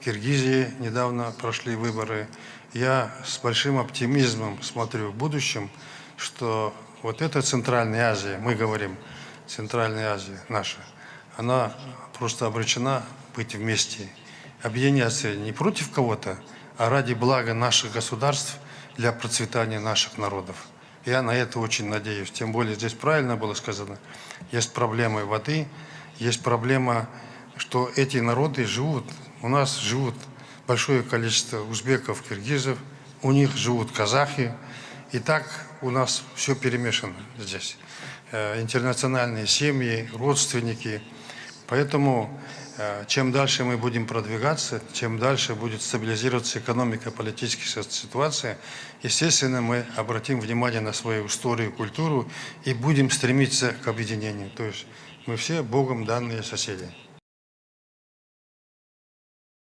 в Киргизии недавно прошли выборы. Я с большим оптимизмом смотрю в будущем, что вот эта Центральная Азия, мы говорим, Центральная Азия наша, она просто обречена быть вместе, объединяться не против кого-то, а ради блага наших государств, для процветания наших народов. Я на это очень надеюсь. Тем более здесь правильно было сказано, есть проблемы воды, есть проблема, что эти народы живут, у нас живут большое количество узбеков, киргизов, у них живут казахи. И так у нас все перемешано здесь. Интернациональные семьи, родственники. Поэтому чем дальше мы будем продвигаться, чем дальше будет стабилизироваться экономика, политическая ситуация, естественно, мы обратим внимание на свою историю, культуру и будем стремиться к объединению. То есть мы все Богом данные соседи.